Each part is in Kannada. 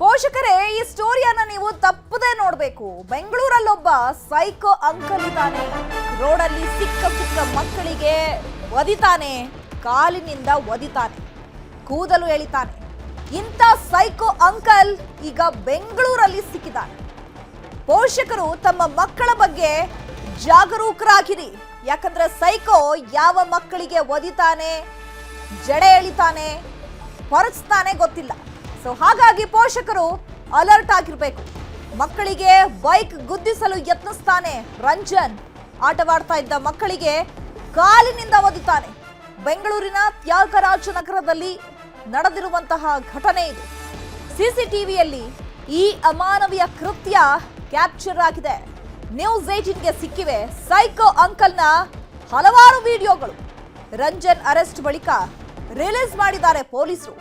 ಪೋಷಕರೇ ಈ ಸ್ಟೋರಿಯನ್ನ ನೀವು ತಪ್ಪದೇ ನೋಡಬೇಕು. ಬೆಂಗಳೂರಲ್ಲೊಬ್ಬ ಸೈಕೋ ಅಂಕಲ್ ಇದ್ದಾನೆ. ರೋಡಲ್ಲಿ ಸಿಕ್ಕ ಮಕ್ಕಳಿಗೆ ಒದಿತಾನೆ, ಕಾಲಿನಿಂದ ಒದಿತಾನೆ, ಕೂದಲು ಎಳಿತಾನೆ. ಇಂಥ ಸೈಕೋ ಅಂಕಲ್ ಈಗ ಬೆಂಗಳೂರಲ್ಲಿ ಸಿಕ್ಕಿದ್ದಾನೆ. ಪೋಷಕರು ತಮ್ಮ ಮಕ್ಕಳ ಬಗ್ಗೆ ಜಾಗರೂಕರಾಗಿರಿ. ಯಾಕಂದ್ರೆ ಸೈಕೋ ಯಾವ ಮಕ್ಕಳಿಗೆ ಒದಿತಾನೆ, ಜಡೆ ಎಳಿತಾನೆ, ಹೊರಚ್ತಾನೆ ಗೊತ್ತಿಲ್ಲ. ಸೊ ಹಾಗಾಗಿ ಪೋಷಕರು ಅಲರ್ಟ್ ಆಗಿರ್ಬೇಕು. ಮಕ್ಕಳಿಗೆ ಬೈಕ್ ಗುದ್ದಿಸಲು ಯತ್ನಿಸ್ತಾನೆ ರಂಜನ್. ಆಟವಾಡ್ತಾ ಇದ್ದ ಮಕ್ಕಳಿಗೆ ಕಾಲಿನಿಂದ ಒದಿತಾನೆ. ಬೆಂಗಳೂರಿನ ತ್ಯಾಗರಾಜನಗರದಲ್ಲಿ ನಡೆದಿರುವಂತಹ ಘಟನೆ ಇದು. ಸಿಸಿಟಿವಿಯಲ್ಲಿ ಈ ಅಮಾನವೀಯ ಕೃತ್ಯ ಕ್ಯಾಪ್ಚರ್ ಆಗಿದೆ. ನ್ಯೂಸ್ 18ಗೆ ಸಿಕ್ಕಿವೆ ಸೈಕೋ ಅಂಕಲ್ನ ಹಲವಾರು ವಿಡಿಯೋಗಳು. ರಂಜನ್ ಅರೆಸ್ಟ್ ಬಳಿಕ ರಿಲೀಸ್ ಮಾಡಿದ್ದಾರೆ ಪೊಲೀಸರು.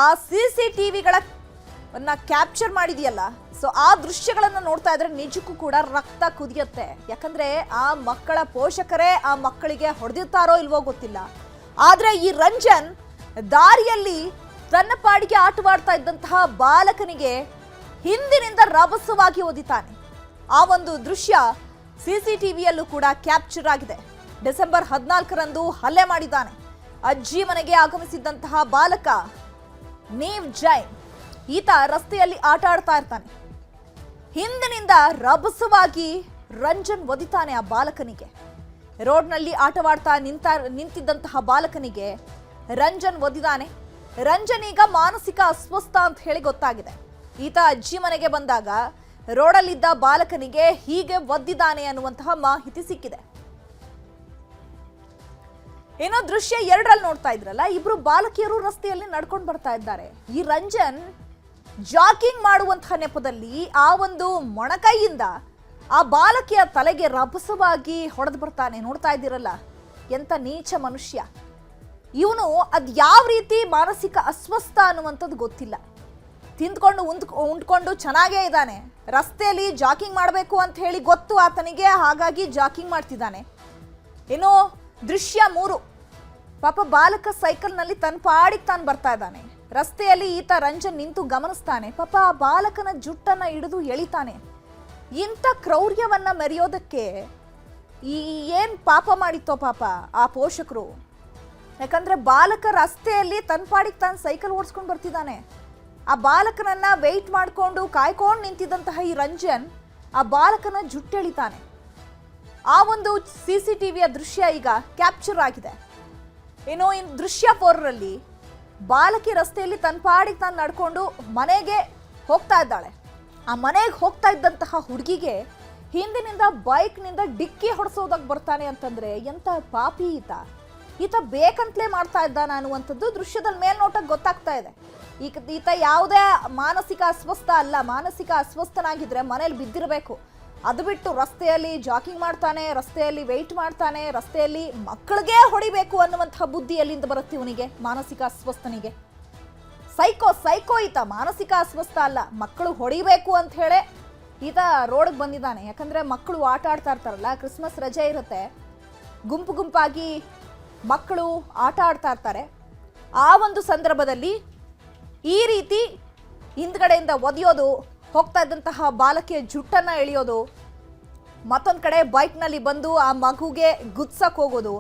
ಆ ಸಿಸಿಟಿವಿಗಳನ್ನ ಕ್ಯಾಪ್ಚರ್ ಮಾಡಿದೆಯಲ್ಲ, ಸೊ ಆ ದೃಶ್ಯಗಳನ್ನ ನೋಡ್ತಾ ಇದ್ರೆ ನಿಜಕ್ಕೂ ಕೂಡ ರಕ್ತ ಕುದಿಯುತ್ತೆ. ಯಾಕಂದ್ರೆ ಆ ಮಕ್ಕಳ ಪೋಷಕರೇ ಆ ಮಕ್ಕಳಿಗೆ ಹೊಡೆದಿರ್ತಾರೋ ಇಲ್ವೋ ಗೊತ್ತಿಲ್ಲ. ಆದ್ರೆ ಈ ರಂಜನ್ ದಾರಿಯಲ್ಲಿ ತನ್ನ ಪಾಡಿಗೆ ಆಟವಾಡ್ತಾ ಇದ್ದಂತಹ ಬಾಲಕನಿಗೆ ಹಿಂದಿನಿಂದ ರಭಸವಾಗಿ ಒದಿತಾನೆ. ಆ ಒಂದು ದೃಶ್ಯ ಸಿಸಿಟಿವಿಯಲ್ಲೂ ಕೂಡ ಕ್ಯಾಪ್ಚರ್ ಆಗಿದೆ. ಡಿಸೆಂಬರ್ 14ರಂದು ಹಲ್ಲೆ ಮಾಡಿದ್ದಾನೆ. ಅಜ್ಜಿ ಮನೆಗೆ ಆಗಮಿಸಿದ್ದಂತಹ ಬಾಲಕ ನೀವ್ ಜೈನ್ ಈತ ರಸ್ತೆಯಲ್ಲಿ ಆಟ ಆಡ್ತಾ ಇರ್ತಾನೆ. ಹಿಂದಿನಿಂದ ರಭಸವಾಗಿ ರಂಜನ್ ಒದಿತಾನೆ ಆ ಬಾಲಕನಿಗೆ. ರೋಡ್ನಲ್ಲಿ ಆಟವಾಡ್ತಾ ನಿಂತಿದ್ದಂತಹ ಬಾಲಕನಿಗೆ ರಂಜನ್ ಒದಿದಾನೆ. ರಂಜನ್ ಈಗ ಮಾನಸಿಕ ಅಸ್ವಸ್ಥ ಅಂತ ಹೇಳಿ ಗೊತ್ತಾಗಿದೆ. ಈತ ಅಜ್ಜಿ ಮನೆಗೆ ಬಂದಾಗ ರೋಡಲ್ಲಿದ್ದ ಬಾಲಕನಿಗೆ ಹೀಗೆ ಒದ್ದಿದ್ದಾನೆ ಅನ್ನುವಂತಹ ಮಾಹಿತಿ ಸಿಕ್ಕಿದೆ. ಏನೋ ದೃಶ್ಯ 2ರಲ್ಲಿ ನೋಡ್ತಾ ಇದ್ರಲ್ಲ, ಇಬ್ರು ಬಾಲಕಿಯರು ರಸ್ತೆಯಲ್ಲಿ ನಡ್ಕೊಂಡು ಬರ್ತಾ ಇದ್ದಾರೆ. ಈ ರಂಜನ್ ಜಾಗಿಂಗ್ ಮಾಡುವಂತಹ ನೆಪದಲ್ಲಿ ಆ ಒಂದು ಮೊಣಕೈಯಿಂದ ಆ ಬಾಲಕಿಯ ತಲೆಗೆ ರಭಸವಾಗಿ ಹೊಡೆದು ಬರ್ತಾನೆ. ನೋಡ್ತಾ ಇದ್ದೀರಲ್ಲ, ಎಂತ ನೀಚ ಮನುಷ್ಯ ಇವನು. ಅದ್ ಯಾವ ರೀತಿ ಮಾನಸಿಕ ಅಸ್ವಸ್ಥ ಅನ್ನುವಂಥದ್ದು ಗೊತ್ತಿಲ್ಲ. ತಿಂದ್ಕೊಂಡು ಉಂಡ್ಕೊಂಡು ಚೆನ್ನಾಗೇ ಇದ್ದಾನೆ. ರಸ್ತೆಯಲ್ಲಿ ಜಾಗಿಂಗ್ ಮಾಡಬೇಕು ಅಂತ ಹೇಳಿ ಗೊತ್ತು ಆತನಿಗೆ, ಹಾಗಾಗಿ ಜಾಗಿಂಗ್ ಮಾಡ್ತಿದ್ದಾನೆ. ಏನೋ ದೃಶ್ಯ 3, ಪಾಪ ಬಾಲಕ ಸೈಕಲ್ನಲ್ಲಿ ತನ್ನ ಪಾಡಿಗೆ ತಾನು ಬರ್ತಾ ಇದ್ದಾನೆ. ರಸ್ತೆಯಲ್ಲಿ ಈತ ರಂಜನ್ ನಿಂತು ಗಮನಿಸ್ತಾನೆ. ಪಾಪ ಆ ಬಾಲಕನ ಜುಟ್ಟನ್ನ ಹಿಡಿದು ಎಳಿತಾನೆ. ಇಂಥ ಕ್ರೌರ್ಯವನ್ನ ಮೆರೆಯೋದಕ್ಕೆ ಏನ್ ಪಾಪ ಮಾಡಿತ್ತೋ ಪಾಪ ಆ ಪೋಷಕರು. ಯಾಕಂದ್ರೆ ಬಾಲಕ ರಸ್ತೆಯಲ್ಲಿ ತನ್ನ ಪಾಡಿಗೆ ತಾನು ಸೈಕಲ್ ಓಡಿಸ್ಕೊಂಡು ಬರ್ತಿದ್ದಾನೆ. ಆ ಬಾಲಕನನ್ನ ವೆಯ್ಟ್ ಮಾಡಿಕೊಂಡು ಕಾಯ್ಕೊಂಡು ನಿಂತಿದ್ದಂತಹ ಈ ರಂಜನ್ ಆ ಬಾಲಕನ ಜುಟ್ಟೆಳಿತಾನೆ. ಆ ಒಂದು ಸಿಸಿಟಿವಿಯ ದೃಶ್ಯ ಈಗ ಕ್ಯಾಪ್ಚರ್ ಆಗಿದೆ. ಏನೋ ಇನ್ ದೃಶ್ಯ 4ರಲ್ಲಿ ಬಾಲಕಿ ರಸ್ತೆಯಲ್ಲಿ ತನ್ನ ಪಾಡಿಗೆ ತಾನು ನಡ್ಕೊಂಡು ಮನೆಗೆ ಹೋಗ್ತಾ ಇದ್ದಾಳೆ. ಆ ಮನೆಗೆ ಹೋಗ್ತಾ ಇದ್ದಂತಹ ಹುಡುಗಿಗೆ ಹಿಂದಿನಿಂದ ಬೈಕ್ನಿಂದ ಡಿಕ್ಕಿ ಹೊಡೆಸೋದಕ್ಕೆ ಬರ್ತಾನೆ ಅಂತಂದ್ರೆ ಎಂತ ಪಾಪಿ ಈತ ಬೇಕಂತಲೇ ಮಾಡ್ತಾ ಇದ್ದಾನ ಅನ್ನುವಂಥದ್ದು ದೃಶ್ಯದಲ್ಲಿ ಮೇಲ್ನೋಟಕ್ಕೆ ಗೊತ್ತಾಗ್ತಾ ಇದೆ. ಈತ ಯಾವುದೇ ಮಾನಸಿಕ ಅಸ್ವಸ್ಥ ಅಲ್ಲ. ಮಾನಸಿಕ ಅಸ್ವಸ್ಥನಾಗಿದ್ರೆ ಮನೇಲಿ ಬಿದ್ದಿರಬೇಕು. ಅದು ಬಿಟ್ಟು ರಸ್ತೆಯಲ್ಲಿ ಜಾಗಿಂಗ್ ಮಾಡ್ತಾನೆ, ರಸ್ತೆಯಲ್ಲಿ ವೆಯ್ಟ್ ಮಾಡ್ತಾನೆ, ರಸ್ತೆಯಲ್ಲಿ ಮಕ್ಕಳಿಗೆ ಹೊಡಿಬೇಕು ಅನ್ನುವಂತಹ ಬುದ್ಧಿ ಎಲ್ಲಿಂದ ಬರುತ್ತೆ ಇವನಿಗೆ, ಮಾನಸಿಕ ಅಸ್ವಸ್ಥನಿಗೆ? ಸೈಕೋ ಈತ. ಮಾನಸಿಕ ಅಸ್ವಸ್ಥ ಅಲ್ಲ, ಮಕ್ಕಳು ಹೊಡಿಬೇಕು ಅಂತ ಹೇಳಿ ಈತ ರೋಡ್ಗೆ ಬಂದಿದ್ದಾನೆ. ಯಾಕಂದ್ರೆ ಮಕ್ಕಳು ಆಟ ಆಡ್ತಾ ಇರ್ತಾರಲ್ಲ, ಕ್ರಿಸ್ಮಸ್ ರಜೆ ಇರುತ್ತೆ, ಗುಂಪಾಗಿ ಮಕ್ಕಳು ಆಟ ಆಡ್ತಾ ಇರ್ತಾರೆ. ಆ ಒಂದು ಸಂದರ್ಭದಲ್ಲಿ ಈ ರೀತಿ ಹಿಂದ್ಗಡೆಯಿಂದ ಒದಿಯೋದು, ಹೋಗ್ತಾ ಇದ್ದಂತಹ ಬಾಲಕಿಯ ಜುಟ್ಟನ್ನ ಎಳೆಯೋದು, ಮತ್ತೊಂದು ಕಡೆ ಬೈಕ್ನಲ್ಲಿ ಬಂದು ಆ ಮಗುಗೆ ಗುದ್ಸಕ್ ಹೋಗೋದು,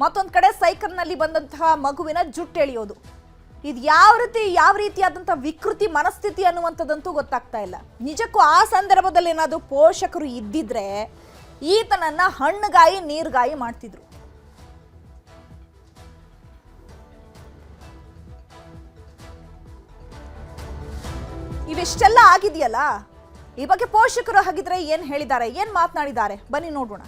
ಮತ್ತೊಂದು ಕಡೆ ಸೈಕಲ್ನಲ್ಲಿ ಬಂದಂತಹ ಮಗುವಿನ ಜುಟ್ಟು ಎಳೆಯೋದು. ಇದು ಯಾವ ರೀತಿಯಾದಂತಹ ವಿಕೃತಿ ಮನಸ್ಥಿತಿ ಅನ್ನುವಂಥದ್ದಂತೂ ಗೊತ್ತಾಗ್ತಾ ಇಲ್ಲ. ನಿಜಕ್ಕೂ ಆ ಸಂದರ್ಭದಲ್ಲಿ ಏನಾದರೂ ಪೋಷಕರು ಇದ್ದಿದ್ರೆ ಈತನನ್ನ ಹಣ್ಣುಗಾಯಿ ನೀರ್ಗಾಯಿ ಮಾಡ್ತಿದ್ರು. ಇವೆಷ್ಟೆಲ್ಲ ಆಗಿದೆಯಲ್ಲ, ಈ ಬಗ್ಗೆ ಪೋಷಕರು ಹಾಗಿದ್ರೆ ಏನ್ ಹೇಳಿದ್ದಾರೆ, ಏನ್ ಮಾತನಾಡಿದ್ದಾರೆ, ಬನ್ನಿ ನೋಡೋಣ.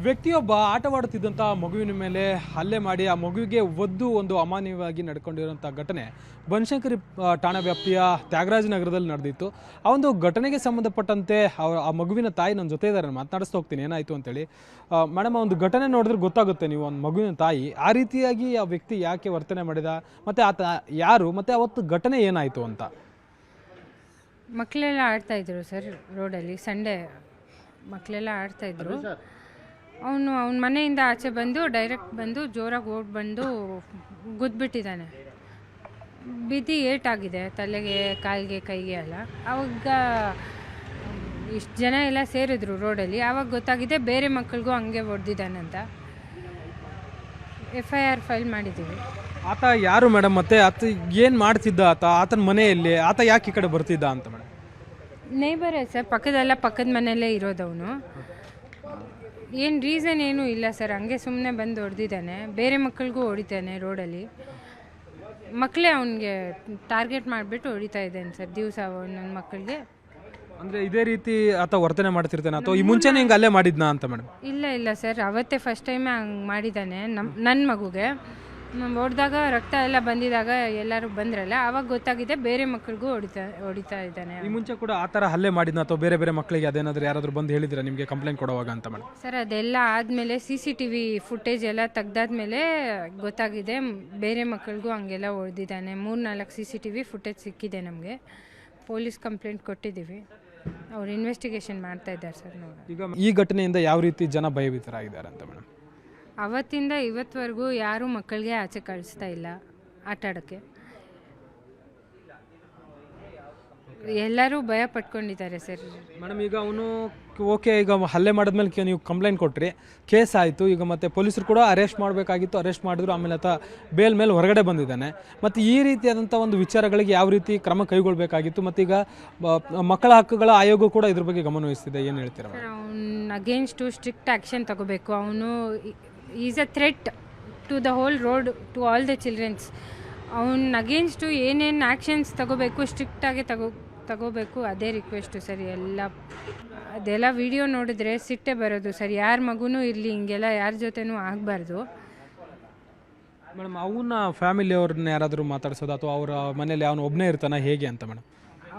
ವ್ಯಕ್ತಿಯೊಬ್ಬ ಆಟವಾಡುತ್ತಿದ್ದಂಥ ಮಗುವಿನ ಮೇಲೆ ಹಲ್ಲೆ ಮಾಡಿ ಆ ಮಗುವಿಗೆ ಒದ್ದು ಒಂದು ಅಮಾನ್ಯವಾಗಿ ನಡ್ಕೊಂಡಿರುವಂಥ ಘಟನೆ ಬನಶಂಕರಿ ಠಾಣಾ ವ್ಯಾಪ್ತಿಯ ತ್ಯಾಗರಾಜನಗರದಲ್ಲಿ ನಡೆದಿತ್ತು. ಆ ಒಂದು ಘಟನೆಗೆ ಸಂಬಂಧಪಟ್ಟಂತೆ ಆ ಮಗುವಿನ ತಾಯಿ ನನ್ನ ಜೊತೆ ಇದ್ದಾರೆ. ಮಾತನಾಡಿಸ್ತಾ ಹೋಗ್ತೀನಿ ಏನಾಯಿತು ಅಂತೇಳಿ. ಮೇಡಮ್, ಆ ಒಂದು ಘಟನೆ ನೋಡಿದ್ರೆ ಗೊತ್ತಾಗುತ್ತೆ, ನೀವು ಒಂದು ಮಗುವಿನ ತಾಯಿ ಆ ರೀತಿಯಾಗಿ ಆ ವ್ಯಕ್ತಿ ಯಾಕೆ ವರ್ತನೆ ಮಾಡಿದ, ಮತ್ತು ಆತ ಯಾರು, ಮತ್ತು ಅವತ್ತು ಘಟನೆ ಏನಾಯಿತು ಅಂತ. ಮಕ್ಕಳೆಲ್ಲ ಆಡ್ತಾಯಿದ್ರು ಸರ್ ರೋಡಲ್ಲಿ. ಸಂಡೇ ಮಕ್ಕಳೆಲ್ಲ ಆಡ್ತಾಯಿದ್ರು. ಅವನ ಮನೆಯಿಂದ ಆಚೆ ಬಂದು ಡೈರೆಕ್ಟ್ ಬಂದು ಜೋರಾಗಿ ಓಡಿ ಬಂದು ಗುದ್ಬಿಟ್ಟಿದ್ದಾನೆ. ಬಿದ್ದು ಏಟಾಗಿದೆ ತಲೆಗೆ, ಕಾಲಿಗೆ, ಕೈಗೆ ಎಲ್ಲ. ಆವಾಗ ಇಷ್ಟು ಜನ ಎಲ್ಲ ಸೇರಿದ್ರು ರೋಡಲ್ಲಿ. ಆವಾಗ ಗೊತ್ತಾಗಿದೆ ಬೇರೆ ಮಕ್ಕಳಿಗೂ ಹಂಗೆ ಹೊಡೆದಿದ್ದಾನಂತ. FIR ಫೈಲ್ ಮಾಡಿದ್ದೀವಿ. ಆತ ಯಾರು ಮೇಡಮ್? ಮತ್ತೆ ಆತ ಏನು ಮಾಡ್ತಿದ್ದ? ಆತನ ಮನೆಯಲ್ಲಿ ಆತ ಯಾಕೆ ಈ ಕಡೆ ಬರ್ತಿದ್ದ ಅಂತ ಮೇಡಮ್? ನೇಬರೇ ಸರ್, ಪಕ್ಕದ ಮನೆಯಲ್ಲೇ ಇರೋದವನು. ಏನು ರೀಸನ್ ಏನೂ ಇಲ್ಲ ಸರ್, ಹಂಗೆ ಸುಮ್ಮನೆ ಬಂದು ಹೊಡೆದಿದ್ದಾನೆ. ಬೇರೆ ಮಕ್ಕಳಿಗೂ ಹೊಡಿತಾನೆ ರೋಡಲ್ಲಿ. ಮಕ್ಕಳೇ ಅವನಿಗೆ ಟಾರ್ಗೆಟ್ ಮಾಡಿಬಿಟ್ಟು ಹೊಡಿತಾ ಇದ್ದಾನೆ ಸರ್ ದಿವಸ ಒಂದೊಂದು ಮಕ್ಕಳಿಗೆ. ಅಂದರೆ ಇದೇ ರೀತಿ ಆತ ವರ್ತನೆ ಮಾಡ್ತಿರ್ತಾನೆ ಅಥವಾ ಈ ಮುಂಚೆನೇ ಹಿಂಗೆ ಅಲ್ಲೇ ಮಾಡಿದ್ನಾ ಅಂತ ಮೇಡಮ್? ಇಲ್ಲ ಸರ್, ಅವತ್ತೇ ಫಸ್ಟ್ ಟೈಮೇ ಹಂಗೆ ಮಾಡಿದ್ದಾನೆ. ನನ್ನ ಮಗುಗೆ ಹೊಡೆದಾಗ ರಕ್ತ ಎಲ್ಲ ಬಂದಿದಾಗ ಎಲ್ಲರೂ ಬಂದ್ರಲ್ಲ, ಆವಾಗ ಗೊತ್ತಾಗಿದೆ ಬೇರೆ ಮಕ್ಕಳಿಗೂ ಹೊಡಿತಾ ಇದ್ದಾನೆ. ಈ ಮುಂಚೆ ಕೂಡ ಆ ಥರ ಹಲ್ಲೆ ಮಾಡಿದ್ನ ಅಥವಾ ಬೇರೆ ಬೇರೆ ಮಕ್ಕಳಿಗೆ ಅದೇನಾದರೂ ಯಾರಾದರೂ ಬಂದು ಹೇಳಿದ್ರೆ ನಿಮಗೆ ಕಂಪ್ಲೇಂಟ್ ಕೊಡುವಾಗ ಅಂತ ಮೇಡಮ್? ಸರ್, ಅದೆಲ್ಲ ಆದಮೇಲೆ CCTV ಫುಟೇಜ್ ಎಲ್ಲ ತೆಗ್ದಾದ್ಮೇಲೆ ಗೊತ್ತಾಗಿದೆ ಬೇರೆ ಮಕ್ಕಳಿಗೂ ಹಂಗೆಲ್ಲ ಹೊಡೆದಿದ್ದಾನೆ. 3-4 CCTV ಫುಟೇಜ್ ಸಿಕ್ಕಿದೆ ನಮಗೆ. ಪೊಲೀಸ್ ಕಂಪ್ಲೇಂಟ್ ಕೊಟ್ಟಿದ್ದೀವಿ. ಅವ್ರು ಇನ್ವೆಸ್ಟಿಗೇಷನ್ ಮಾಡ್ತಾ ಇದ್ದಾರೆ ಸರ್. ನೋಡಿ, ಈಗ ಈ ಘಟನೆಯಿಂದ ಯಾವ ರೀತಿ ಜನ ಭಯಭೀತರಾಗಿದ್ದಾರೆ ಅಂತ ಮೇಡಮ್? ಅವತ್ತಿಂದ ಇವತ್ತವರೆಗೂ ಯಾರೂ ಮಕ್ಕಳಿಗೆ ಆಚೆ ಕಳಿಸ್ತಾ ಇಲ್ಲ ಆಟ ಆಡೋಕ್ಕೆ. ಎಲ್ಲರೂ ಭಯ ಪಟ್ಕೊಂಡಿದ್ದಾರೆ ಸರ್. ಮೇಡಮ್, ಈಗ ಅವನು ಓಕೆ, ಈಗ ಹಲ್ಲೆ ಮಾಡಿದ್ಮೇಲೆ ನೀವು ಕಂಪ್ಲೇಂಟ್ ಕೊಟ್ರಿ, ಕೇಸ್ ಆಯಿತು. ಈಗ ಮತ್ತೆ ಪೊಲೀಸರು ಕೂಡ ಅರೆಸ್ಟ್ ಮಾಡಬೇಕಾಗಿತ್ತು, ಅರೆಸ್ಟ್ ಮಾಡಿದ್ರು. ಆಮೇಲೆ ಆತ ಬೇಲ್ ಮೇಲೆ ಹೊರಗಡೆ ಬಂದಿದ್ದಾನೆ. ಮತ್ತು ಈ ರೀತಿಯಾದಂಥ ಒಂದು ವಿಚಾರಗಳಿಗೆ ಯಾವ ರೀತಿ ಕ್ರಮ ಕೈಗೊಳ್ಳಬೇಕಾಗಿತ್ತು? ಮತ್ತು ಈಗ ಮಕ್ಕಳ ಹಕ್ಕುಗಳ ಆಯೋಗ ಕೂಡ ಇದ್ರ ಬಗ್ಗೆ ಗಮನ ವಹಿಸ್ತಿದೆ, ಏನು ಹೇಳ್ತೀರಾ? ಅವ್ನ ಅಗೇನ್ಸ್ಟು ಸ್ಟ್ರಿಕ್ಟ್ ಆ್ಯಕ್ಷನ್ ತಗೋಬೇಕು. ಅವನು is a threat to the whole road, to all the childrens. ಅವನ ಅಗೇನ್ಸ್ಟು ಏನೇನು ಆ್ಯಕ್ಷನ್ಸ್ ತಗೋಬೇಕು ಸ್ಟ್ರಿಕ್ಟಾಗಿ ತಗೋಬೇಕು, ಅದೇ ರಿಕ್ವೆಸ್ಟು ಸರ್. ಅದೆಲ್ಲ ವಿಡಿಯೋ ನೋಡಿದ್ರೆ ಸಿಟ್ಟೆ ಬರೋದು ಸರ್. ಯಾರ ಮಗುನೂ ಇರಲಿ, ಹಿಂಗೆಲ್ಲ ಯಾರ ಜೊತೆನೂ ಆಗಬಾರ್ದು. ಮೇಡಮ್, ಅವನ ಫ್ಯಾಮಿಲಿಯವ್ರನ್ನ ಯಾರಾದರೂ ಮಾತಾಡ್ಸೋದು ಅಥವಾ ಅವರ ಮನೇಲಿ ಅವನು ಒಬ್ಬನೇ ಇರ್ತಾನೆ ಹೇಗೆ ಅಂತ ಮೇಡಮ್?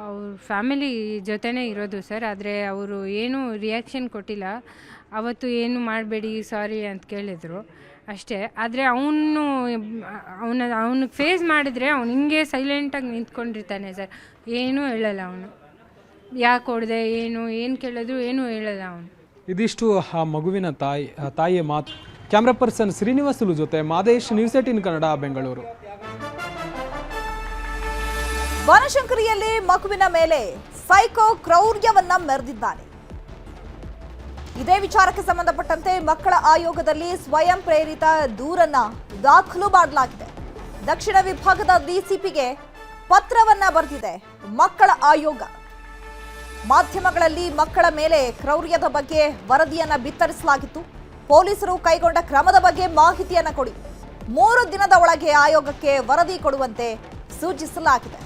ಅವ್ರ ಫ್ಯಾಮಿಲಿ ಜೊತೆನೇ ಇರೋದು ಸರ್. ಆದರೆ ಅವರು ಏನೂ ರಿಯಾಕ್ಷನ್ ಕೊಟ್ಟಿಲ್ಲ. ಅವತ್ತು ಏನು ಮಾಡಬೇಡಿ, ಸಾರಿ ಅಂತ ಕೇಳಿದರು ಅಷ್ಟೇ. ಆದರೆ ಅವನಿಗೆ ಫೇಸ್ ಮಾಡಿದ್ರೆ ಅವ್ನು ಹಿಂಗೆ ಸೈಲೆಂಟಾಗಿ ನಿಂತ್ಕೊಂಡಿರ್ತಾನೆ ಸರ್. ಏನೂ ಹೇಳಲ್ಲ ಅವನು. ಯಾಕೆ ಹೊಡೆದೆ, ಏನು ಕೇಳಿದ್ರು ಏನೂ ಹೇಳಲ್ಲ ಅವನು. ಇದಿಷ್ಟು ಆ ಮಗುವಿನ ತಾಯಿಯ ಮಾತು. ಕ್ಯಾಮ್ರಾ ಪರ್ಸನ್ ಶ್ರೀನಿವಾಸುಲು ಜೊತೆ ಮಾದೇಶ್, ನ್ಯೂಸ್ 18 ಕನ್ನಡ, ಬೆಂಗಳೂರು. ಬನಶಂಕರಿಯಲ್ಲಿ ಮಗುವಿನ ಮೇಲೆ ಸೈಕೋ ಕ್ರೌರ್ಯವನ್ನ ಮೆರೆದಿದ್ದಾನೆ. ಇದೇ ವಿಚಾರಕ್ಕೆ ಸಂಬಂಧಪಟ್ಟಂತೆ ಮಕ್ಕಳ ಆಯೋಗದಲ್ಲಿ ಸ್ವಯಂ ಪ್ರೇರಿತ ದೂರನ್ನ ದಾಖಲು ಮಾಡಲಾಗಿದೆ. ದಕ್ಷಿಣ ವಿಭಾಗದ DCPಗೆ ಪತ್ರವನ್ನ ಬರೆದಿದೆ ಮಕ್ಕಳ ಆಯೋಗ. ಮಾಧ್ಯಮಗಳಲ್ಲಿ ಮಕ್ಕಳ ಮೇಲೆ ಕ್ರೌರ್ಯದ ಬಗ್ಗೆ ವರದಿಯನ್ನ ಬಿತ್ತರಿಸಲಾಗಿತ್ತು. ಪೊಲೀಸರು ಕೈಗೊಂಡ ಕ್ರಮದ ಬಗ್ಗೆ ಮಾಹಿತಿಯನ್ನ ಕೊಡಿ, 3 ದಿನದ ಒಳಗೆ ಆಯೋಗಕ್ಕೆ ವರದಿ ಕೊಡುವಂತೆ ಸೂಚಿಸಲಾಗಿದೆ.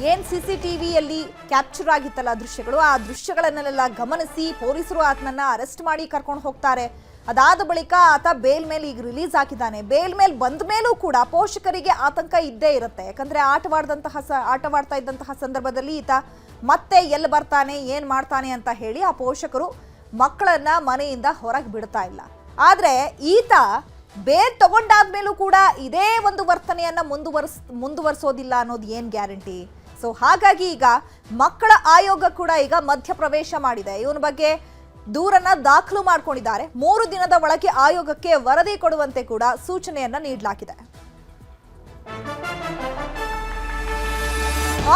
ಏನ್ CCTVಯಲ್ಲಿ ಕ್ಯಾಪ್ಚರ್ ಆಗಿತ್ತಲ್ಲ ದೃಶ್ಯಗಳು, ಆ ದೃಶ್ಯಗಳನ್ನೆಲ್ಲ ಗಮನಿಸಿ ಪೊಲೀಸರು ಆತನನ್ನ ಅರೆಸ್ಟ್ ಮಾಡಿ ಕರ್ಕೊಂಡು ಹೋಗ್ತಾರೆ. ಅದಾದ ಬಳಿಕ ಆತ ಬೇಲ್ ಮೇಲೆ ಈಗ ರಿಲೀಸ್ ಆಗಿದ್ದಾನೆ. ಬೇಲ್ ಮೇಲೆ ಬಂದ ಮೇಲೂ ಕೂಡ ಪೋಷಕರಿಗೆ ಆತಂಕ ಇದ್ದೇ ಇರುತ್ತೆ. ಯಾಕಂದ್ರೆ ಆಟವಾಡ್ತಾ ಇದ್ದಂತಹ ಸಂದರ್ಭದಲ್ಲಿ ಈತ ಮತ್ತೆ ಎಲ್ಲಿ ಬರ್ತಾನೆ, ಏನ್ ಮಾಡ್ತಾನೆ ಅಂತ ಹೇಳಿ ಆ ಪೋಷಕರು ಮಕ್ಕಳನ್ನ ಮನೆಯಿಂದ ಹೊರಗೆ ಬಿಡ್ತಾ ಇಲ್ಲ. ಆದ್ರೆ ಈತ ಬೇಲ್ ತಗೊಂಡಾದ್ಮೇಲೂ ಕೂಡ ಇದೇ ಒಂದು ವರ್ತನೆಯನ್ನ ಮುಂದುವರಿಸೋದಿಲ್ಲ ಅನ್ನೋದು ಏನ್ ಗ್ಯಾರಂಟಿ? ಸೊ ಹಾಗಾಗಿ ಈಗ ಮಕ್ಕಳ ಆಯೋಗ ಕೂಡ ಈಗ ಮಧ್ಯಪ್ರವೇಶ ಮಾಡಿದೆ. ಇವನ ಬಗ್ಗೆ ದೂರನ್ನ ದಾಖಲು ಮಾಡ್ಕೊಂಡಿದ್ದಾರೆ. 3 ದಿನದ ಒಳಗೆ ಆಯೋಗಕ್ಕೆ ವರದಿ ಕೊಡುವಂತೆ ಕೂಡ ಸೂಚನೆಯನ್ನ ನೀಡಲಾಗಿದೆ.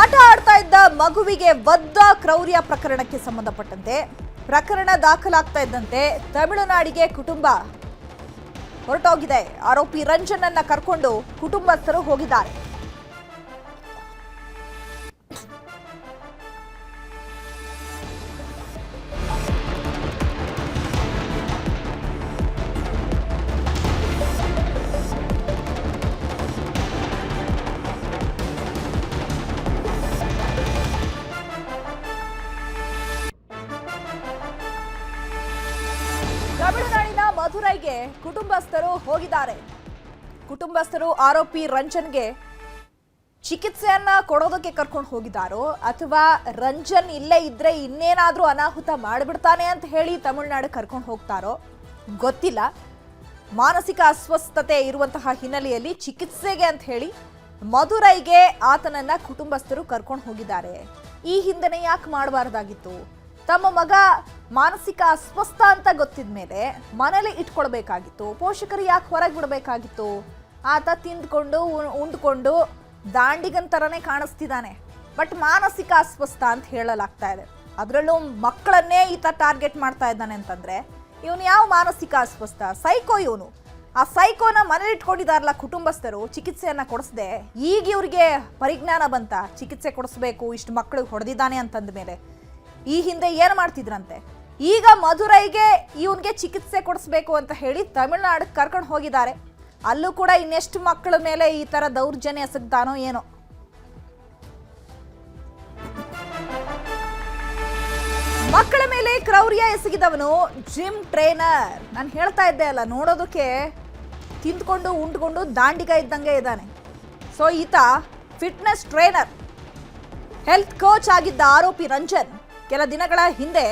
ಆಟ ಆಡ್ತಾ ಇದ್ದ ಮಗುವಿಗೆ ಒದ್ದ ಕ್ರೌರ್ಯ ಪ್ರಕರಣಕ್ಕೆ ಸಂಬಂಧಪಟ್ಟಂತೆ ಪ್ರಕರಣ ದಾಖಲಾಗ್ತಾ ಇದ್ದಂತೆ ತಮಿಳುನಾಡಿಗೆ ಕುಟುಂಬ ಹೊರಟೋಗಿದೆ. ಆರೋಪಿ ರಂಜನ್ ಅನ್ನ ಕರ್ಕೊಂಡು ಕುಟುಂಬಸ್ಥರು ಹೋಗಿದ್ದಾರೆ. ತಮಿಳುನಾಡಿನ ಮಧುರೈಗೆ ಕುಟುಂಬಸ್ಥರು ಹೋಗಿದ್ದಾರೆ. ಕುಟುಂಬಸ್ಥರು ಆರೋಪಿ ರಂಜನ್ಗೆ ಚಿಕಿತ್ಸೆಯನ್ನ ಕೊಡೋದಕ್ಕೆ ಕರ್ಕೊಂಡು ಹೋಗಿದ್ದಾರೋ ಅಥವಾ ರಂಜನ್ ಇಲ್ಲೇ ಇದ್ರೆ ಇನ್ನೇನಾದ್ರೂ ಅನಾಹುತ ಮಾಡಿಬಿಡ್ತಾನೆ ಅಂತ ಹೇಳಿ ತಮಿಳುನಾಡು ಕರ್ಕೊಂಡು ಹೋಗ್ತಾರೋ ಗೊತ್ತಿಲ್ಲ. ಮಾನಸಿಕ ಅಸ್ವಸ್ಥತೆ ಇರುವಂತಹ ಹಿನ್ನೆಲೆಯಲ್ಲಿ ಚಿಕಿತ್ಸೆಗೆ ಅಂತ ಹೇಳಿ ಮಧುರೈಗೆ ಆತನನ್ನ ಕುಟುಂಬಸ್ಥರು ಕರ್ಕೊಂಡು ಹೋಗಿದ್ದಾರೆ. ಈ ಹಿಂದೆನೆ ಯಾಕೆ ಮಾಡಬಾರ್ದಾಗಿತ್ತು? ತಮ್ಮ ಮಗ ಮಾನಸಿಕ ಅಸ್ವಸ್ಥ ಅಂತ ಗೊತ್ತಿದ ಮೇಲೆ ಮನೇಲಿ ಇಟ್ಕೊಳ್ಬೇಕಾಗಿತ್ತು. ಪೋಷಕರು ಯಾಕೆ ಹೊರಗೆ ಬಿಡಬೇಕಾಗಿತ್ತು? ಆತ ತಿಂದ್ಕೊಂಡು ಉಂಡ್ಕೊಂಡು ದಾಂಡಿಗನ್ ತರನೇ ಕಾಣಿಸ್ತಿದ್ದಾನೆ, ಬಟ್ ಮಾನಸಿಕ ಅಸ್ವಸ್ಥ ಅಂತ ಹೇಳಲಾಗ್ತಾ ಇದೆ. ಅದರಲ್ಲೂ ಮಕ್ಕಳನ್ನೇ ಈತ ಟಾರ್ಗೆಟ್ ಮಾಡ್ತಾ ಇದ್ದಾನೆ ಅಂತಂದ್ರೆ ಇವನು ಯಾವ ಮಾನಸಿಕ ಅಸ್ವಸ್ಥ? ಸೈಕೋ ಇವನು. ಆ ಸೈಕೋನ ಮನೇಲಿ ಇಟ್ಕೊಂಡಿದಾರಲ್ಲ ಕುಟುಂಬಸ್ಥರು, ಚಿಕಿತ್ಸೆಯನ್ನ ಕೊಡಿಸದೆ. ಈಗ ಇವ್ರಿಗೆ ಪರಿಜ್ಞಾನ ಬಂತ, ಚಿಕಿತ್ಸೆ ಕೊಡಿಸ್ಬೇಕು, ಇಷ್ಟು ಮಕ್ಕಳಿಗೆ ಹೊಡೆದಿದ್ದಾನೆ ಅಂತಂದ ಮೇಲೆ. ಈ ಹಿಂದೆ ಏನು ಮಾಡ್ತಿದ್ರಂತೆ, ಈಗ ಮಧುರೈಗೆ ಇವನ್ಗೆ ಚಿಕಿತ್ಸೆ ಕೊಡಿಸ್ಬೇಕು ಅಂತ ಹೇಳಿ ತಮಿಳುನಾಡಿಗೆ ಕರ್ಕೊಂಡು ಹೋಗಿದ್ದಾರೆ. ಅಲ್ಲೂ ಕೂಡ ಇನ್ನೆಷ್ಟು ಮಕ್ಕಳ ಮೇಲೆ ಈ ತರ ದೌರ್ಜನ್ಯ ಎಸಗ್ತಾನೋ ಏನೋ. ಮಕ್ಕಳ ಮೇಲೆ ಕ್ರೌರ್ಯ ಎಸಗಿದವನು ಜಿಮ್ ಟ್ರೈನರ್. ನಾನು ಹೇಳ್ತಾ ಇದ್ದೆ ಅಲ್ಲ, ನೋಡೋದಕ್ಕೆ ತಿಂದ್ಕೊಂಡು ಉಂಡ್ಕೊಂಡು ದಾಂಡಿಗ ಇದ್ದಂಗೆ ಇದ್ದಾನೆ. ಸೊ ಈತ ಫಿಟ್ನೆಸ್ ಟ್ರೈನರ್, ಹೆಲ್ತ್ ಕೋಚ್ ಆಗಿದ್ದ ಆರೋಪಿ ರಂಜನ್ ಕೆಲ ದಿನಗಳ ಹಿಂದೆ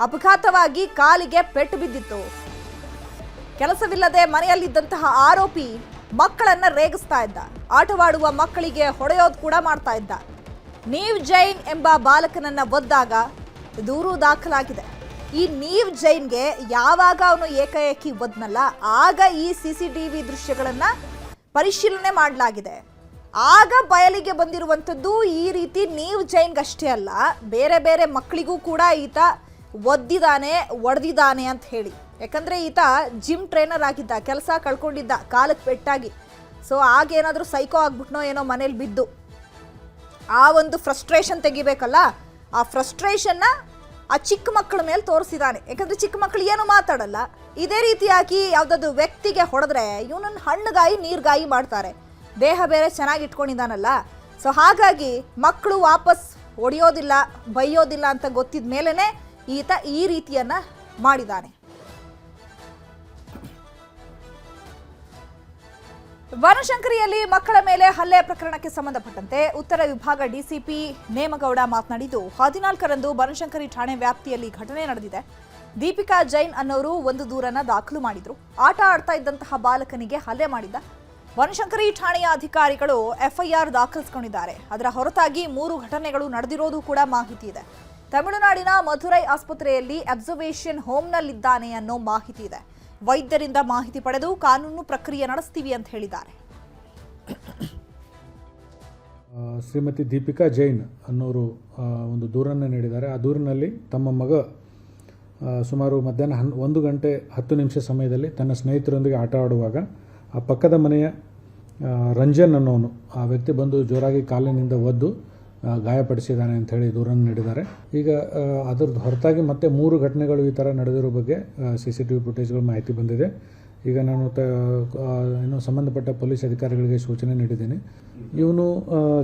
ಅಪಘಾತವಾಗಿ ಕಾಲಿಗೆ ಪೆಟ್ಟು ಬಿದ್ದಿತ್ತು. ಕೆಲಸವಿಲ್ಲದೆ ಮನೆಯಲ್ಲಿದ್ದಂತಹ ಆರೋಪಿ ಮಕ್ಕಳನ್ನ ರೇಗಿಸ್ತಾ ಇದ್ದ, ಆಟವಾಡುವ ಮಕ್ಕಳಿಗೆ ಹೊಡೆಯೋದು ಕೂಡ ಮಾಡ್ತಾ ಇದ್ದ. ನೀವ್ ಜೈನ್ ಎಂಬ ಬಾಲಕನನ್ನ ಒದ್ದಾಗ ದೂರು ದಾಖಲಾಗಿದೆ. ಈ ನೀವ್ ಜೈನ್ಗೆ ಯಾವಾಗ ಅವನು ಏಕಾಏಕಿ ಒದ್ನಲ್ಲ, ಆಗ ಈ CCTV ದೃಶ್ಯಗಳನ್ನ ಪರಿಶೀಲನೆ ಮಾಡಲಾಗಿದೆ. ಆಗ ಬಯಲಿಗೆ ಬಂದಿರುವಂಥದ್ದು ಈ ರೀತಿ ನೀವ್ ಜೈನ್ಗಷ್ಟೇ ಅಲ್ಲ, ಬೇರೆ ಬೇರೆ ಮಕ್ಕಳಿಗೂ ಕೂಡ ಈತ ಒದ್ದಿದ್ದಾನೆ, ಒಡೆದಿದ್ದಾನೆ ಅಂತ ಹೇಳಿ. ಯಾಕಂದ್ರೆ ಈತ ಜಿಮ್ ಟ್ರೈನರ್ ಆಗಿದ್ದ, ಕೆಲಸ ಕಳ್ಕೊಂಡಿದ್ದ ಕಾಲಕ್ಕೆ ಪೆಟ್ಟಾಗಿ. ಸೊ ಆಗೇನಾದ್ರೂ ಸೈಕೋ ಆಗ್ಬಿಟ್ನೋ ಏನೋ ಮನೇಲಿ ಬಿದ್ದು ಆ ಒಂದು ಫ್ರಸ್ಟ್ರೇಷನ್ ತೆಗಿಬೇಕಲ್ಲ, ಆ ಫ್ರಸ್ಟ್ರೇಷನ್ನ ಆ ಚಿಕ್ಕ ಮಕ್ಕಳ ಮೇಲೆ ತೋರಿಸಿದ್ದಾನೆ. ಯಾಕಂದ್ರೆ ಚಿಕ್ಕ ಮಕ್ಕಳು ಏನು ಮಾತಾಡಲ್ಲ. ಇದೇ ರೀತಿಯಾಗಿ ಯಾವುದಾದ್ರು ವ್ಯಕ್ತಿಗೆ ಹೊಡೆದ್ರೆ ಇವನನ್ನು ಹಣ್ಣುಗಾಯಿ ನೀರ್ಗಾಯಿ ಮಾಡ್ತಾರೆ. ದೇಹ ಬೇರೆ ಚೆನ್ನಾಗಿ ಇಟ್ಕೊಂಡಿದ್ದಾನಲ್ಲ. ಸೊ ಹಾಗಾಗಿ ಮಕ್ಕಳು ವಾಪಸ್ ಹೊಡೆಯೋದಿಲ್ಲ, ಬೈಯೋದಿಲ್ಲ ಅಂತ ಗೊತ್ತಿದ ಮೇಲೇನೆ ಈತ ಈ ರೀತಿಯನ್ನ ಮಾಡಿದ್ದಾನೆ. ಬನಶಂಕರಿಯಲ್ಲಿ ಮಕ್ಕಳ ಮೇಲೆ ಹಲ್ಲೆ ಪ್ರಕರಣಕ್ಕೆ ಸಂಬಂಧಪಟ್ಟಂತೆ ಉತ್ತರ ವಿಭಾಗ ಡಿಸಿಪಿ ನೇಮಗೌಡ ಮಾತನಾಡಿದ್ದು, 14ರಂದು ಬನಶಂಕರಿ ಠಾಣೆ ವ್ಯಾಪ್ತಿಯಲ್ಲಿ ಘಟನೆ ನಡೆದಿದೆ. ದೀಪಿಕಾ ಜೈನ್ ಅನ್ನೋರು ಒಂದು ದೂರನ್ನ ದಾಖಲು ಮಾಡಿದ್ರು. ಆಟ ಆಡ್ತಾ ಇದ್ದಂತಹ ಬಾಲಕನಿಗೆ ಹಲ್ಲೆ ಮಾಡಿದ್ದ. ಬನಶಂಕರಿ ಠಾಣೆಯ ಅಧಿಕಾರಿಗಳು FIR ದಾಖಲಿಸಿಕೊಂಡಿದ್ದಾರೆ. ಅದರ ಹೊರತಾಗಿ 3 ಘಟನೆಗಳು ನಡೆದಿರೋದು ಕೂಡ ಮಾಹಿತಿ ಇದೆ. ತಮಿಳುನಾಡಿನ ಮಧುರೈ ಆಸ್ಪತ್ರೆಯಲ್ಲಿ ಅಬ್ಸರ್ವೇಷನ್ ಹೋಮ್ನಲ್ಲಿದ್ದಾನೆ ಅನ್ನೋ ಮಾಹಿತಿ ಇದೆ. ವೈದ್ಯರಿಂದ ಮಾಹಿತಿ ಪಡೆದು ಕಾನೂನು ಪ್ರಕ್ರಿಯೆ ನಡೆಸ್ತೀವಿ ಅಂತ ಹೇಳಿದ್ದಾರೆ. ಶ್ರೀಮತಿ ದೀಪಿಕಾ ಜೈನ್ ಅನ್ನೋರು ಒಂದು ದೂರನ್ನು ನೀಡಿದ್ದಾರೆ. ಆ ದೂರಿನಲ್ಲಿ ತಮ್ಮ ಮಗ ಸುಮಾರು ಮಧ್ಯಾಹ್ನ 1 ಗಂಟೆ 10 ನಿಮಿಷ ಸಮಯದಲ್ಲಿ ತನ್ನ ಸ್ನೇಹಿತರೊಂದಿಗೆ ಆಟ ಆಡುವಾಗ ಆ ಪಕ್ಕದ ಮನೆಯ ರಂಜನ್ ಅನ್ನೋನು ಆ ವ್ಯಕ್ತಿ ಬಂದು ಜೋರಾಗಿ ಕಾಲಿನಿಂದ ಒದ್ದು ಗಾಯಪಡಿಸಿದ್ದಾನೆ ಅಂತ ಹೇಳಿ ದೂರನ್ನು ನೀಡಿದ್ದಾರೆ. ಈಗ ಅದರದ್ದು ಹೊರತಾಗಿ ಮತ್ತೆ 3 ಘಟನೆಗಳು ಈ ಥರ ನಡೆದಿರೋ ಬಗ್ಗೆ CCTV ಫುಟೇಜ್ಗಳು ಮಾಹಿತಿ ಬಂದಿದೆ. ಈಗ ನಾನು ಇನ್ನೂ ಸಂಬಂಧಪಟ್ಟ ಪೊಲೀಸ್ ಅಧಿಕಾರಿಗಳಿಗೆ ಸೂಚನೆ ನೀಡಿದ್ದೀನಿ. ಇವನು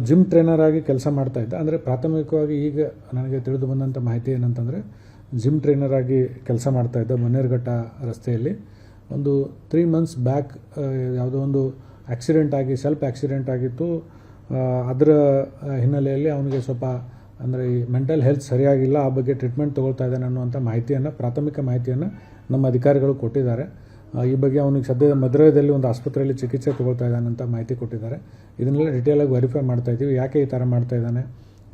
ಜಿಮ್ ಟ್ರೈನರ್ ಆಗಿ ಕೆಲಸ ಮಾಡ್ತಾ ಇದ್ದ. ಅಂದರೆ ಪ್ರಾಥಮಿಕವಾಗಿ ಈಗ ನನಗೆ ತಿಳಿದು ಬಂದಂಥ ಮಾಹಿತಿ ಏನಂತಂದರೆ, ಜಿಮ್ ಟ್ರೈನರ್ ಆಗಿ ಕೆಲಸ ಮಾಡ್ತಾ ಇದ್ದ ಬನ್ನೇರುಘಟ್ಟ ರಸ್ತೆಯಲ್ಲಿ. ಒಂದು 3 ಮಂತ್ಸ್ ಬ್ಯಾಕ್ ಯಾವುದೋ ಒಂದು ಸೆಲ್ಫ್ ಆಕ್ಸಿಡೆಂಟ್ ಆಗಿತ್ತು. ಅದರ ಹಿನ್ನೆಲೆಯಲ್ಲಿ ಅವನಿಗೆ ಸ್ವಲ್ಪ ಅಂದರೆ ಈ ಮೆಂಟಲ್ ಹೆಲ್ತ್ ಸರಿಯಾಗಿಲ್ಲ, ಆ ಬಗ್ಗೆ ಟ್ರೀಟ್ಮೆಂಟ್ ತೊಗೊಳ್ತಾ ಇದ್ದಾನೆ ಅನ್ನುವಂಥ ಪ್ರಾಥಮಿಕ ಮಾಹಿತಿಯನ್ನು ನಮ್ಮ ಅಧಿಕಾರಿಗಳು ಕೊಟ್ಟಿದ್ದಾರೆ. ಈ ಬಗ್ಗೆ ಅವನಿಗೆ ಸದ್ಯದ ಮಧುರೈದಲ್ಲಿ ಒಂದು ಆಸ್ಪತ್ರೆಯಲ್ಲಿ ಚಿಕಿತ್ಸೆ ತೊಗೊಳ್ತಾ ಇದ್ದಾನೆ ಅಂತ ಮಾಹಿತಿ ಕೊಟ್ಟಿದ್ದಾರೆ. ಇದನ್ನೆಲ್ಲ ಡಿಟೇಲಾಗಿ ವೆರಿಫೈ ಮಾಡ್ತಾ ಇದ್ದೀವಿ. ಯಾಕೆ ಈ ಥರ ಮಾಡ್ತಾ ಇದ್ದಾನೆ,